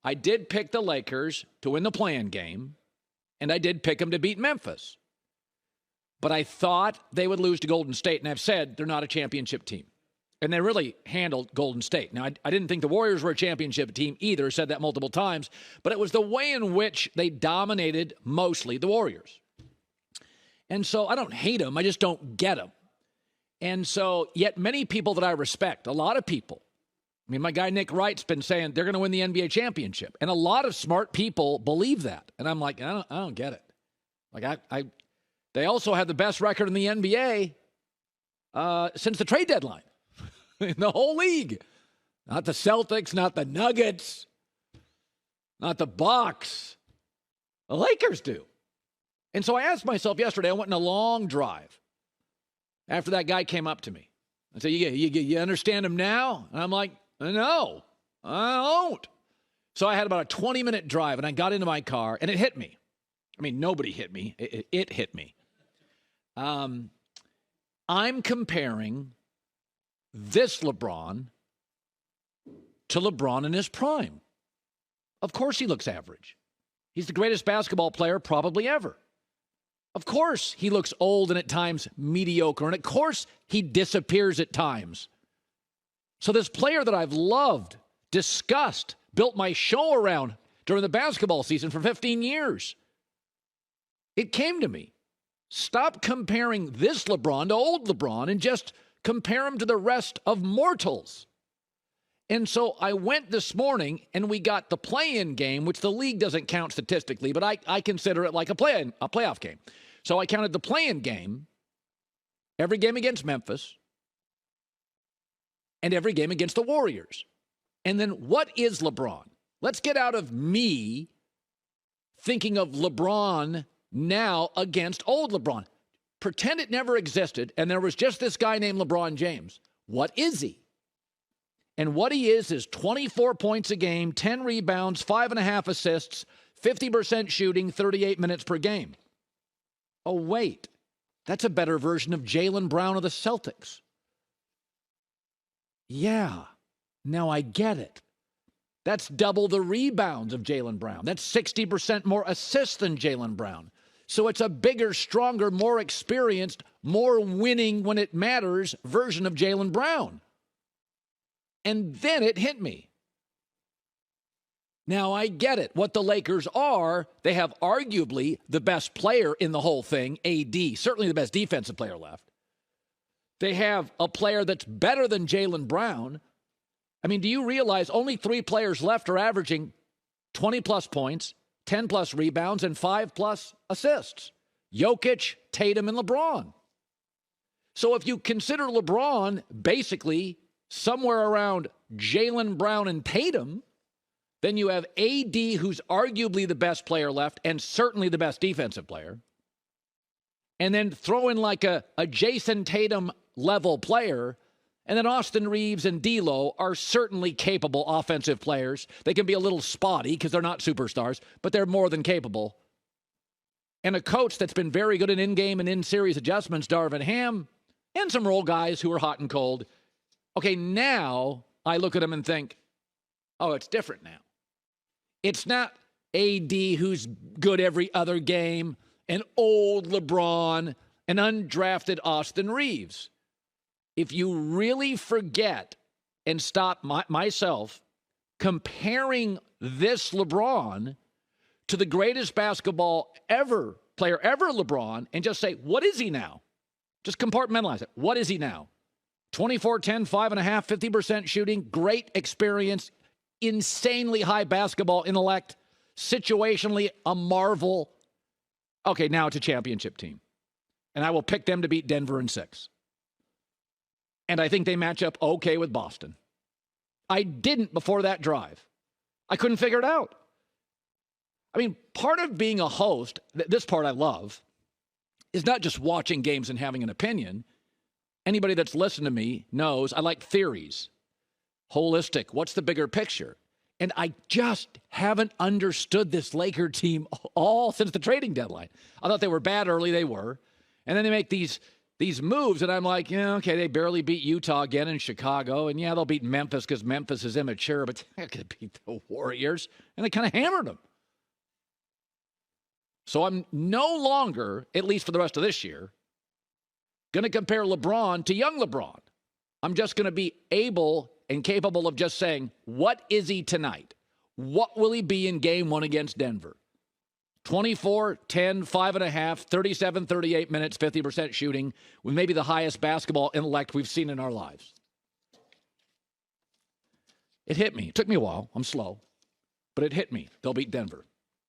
I did pick the Lakers to win the play-in game, and I did pick them to beat Memphis. But I thought they would lose to Golden State, and I've said they're not a championship team. And they really handled Golden State. Now, I didn't think the Warriors were a championship team either, said that multiple times, but it was the way in which they dominated mostly the Warriors. And so I don't hate them, I just don't get them. And so, yet many people that I respect, a lot of people, I mean, my guy Nick Wright's been saying they're going to win the NBA championship. And a lot of smart people believe that. And I'm like, I don't get it. Like, they also have the best record in the NBA since the trade deadline in the whole league. Not the Celtics, not the Nuggets, not the Bucks. The Lakers do. And so I asked myself yesterday, I went on a long drive after that guy came up to me. I said, you understand him now? And I'm like, no, I don't. So I had about a 20-minute drive, and I got into my car, and it hit me. I mean, nobody hit me. It hit me. I'm comparing this LeBron to LeBron in his prime. Of course he looks average. He's the greatest basketball player probably ever. Of course he looks old and at times mediocre, and of course he disappears at times. So this player that I've loved, discussed, built my show around during the basketball season for 15 years, it came to me. Stop comparing this LeBron to old LeBron and just compare him to the rest of mortals. And so I went this morning and we got the play-in game, which the league doesn't count statistically, but I consider it like a playoff game. So I counted the play-in game, every game against Memphis, and every game against the Warriors. And then what is LeBron? Let's get out of me thinking of LeBron now against old LeBron. Pretend it never existed and there was just this guy named LeBron James. What is he? And what he is 24 points a game, 10 rebounds, 5.5 assists, 50% shooting, 38 minutes per game. Oh, wait. That's a better version of Jaylen Brown of the Celtics. Yeah, now I get it. That's double the rebounds of Jaylen Brown. That's 60% more assists than Jaylen Brown. So it's a bigger, stronger, more experienced, more winning when it matters version of Jaylen Brown. And then it hit me. Now I get it. What the Lakers are, they have arguably the best player in the whole thing, AD, certainly the best defensive player left. They have a player that's better than Jaylen Brown. I mean, do you realize only 3 players left are averaging 20-plus points, 10-plus rebounds, and 5-plus assists? Jokic, Tatum, and LeBron. So if you consider LeBron basically somewhere around Jaylen Brown and Tatum, then you have AD, who's arguably the best player left and certainly the best defensive player. And then throw in like a Jason Tatum level player. And then Austin Reeves and D'Lo are certainly capable offensive players. They can be a little spotty because they're not superstars, but they're more than capable. And a coach that's been very good in in-game and in-series adjustments, Darvin Ham, and some role guys who are hot and cold. Okay, now I look at him and think, oh, it's different now. It's not AD who's good every other game, and old LeBron, and undrafted Austin Reeves. If you really forget and stop myself comparing this LeBron to the greatest basketball player ever, LeBron, and just say, what is he now? Just compartmentalize it. What is he now? 24, 10, 5.5, 50% shooting, great experience, insanely high basketball intellect, situationally a marvel. Okay, now it's a championship team. And I will pick them to beat Denver in 6. And I think they match up okay with Boston. I didn't before that drive. I couldn't figure it out. I mean, part of being a host, this part I love, is not just watching games and having an opinion. Anybody that's listened to me knows I like theories. Holistic. What's the bigger picture? And I just haven't understood this Laker team all since the trading deadline. I thought they were bad early. They were. And then they make these these moves, and I'm like, yeah, okay, they barely beat Utah again in Chicago, and yeah, they'll beat Memphis because Memphis is immature, but they're going to beat the Warriors, and they kind of hammered them. So I'm no longer, at least for the rest of this year, going to compare LeBron to young LeBron. I'm just going to be able and capable of just saying, what is he tonight? What will he be in game one against Denver? 24, 10, 5.5, 37, 38 minutes, 50% shooting, with maybe the highest basketball intellect we've seen in our lives. It hit me. It took me a while. I'm slow. But it hit me. They'll beat Denver.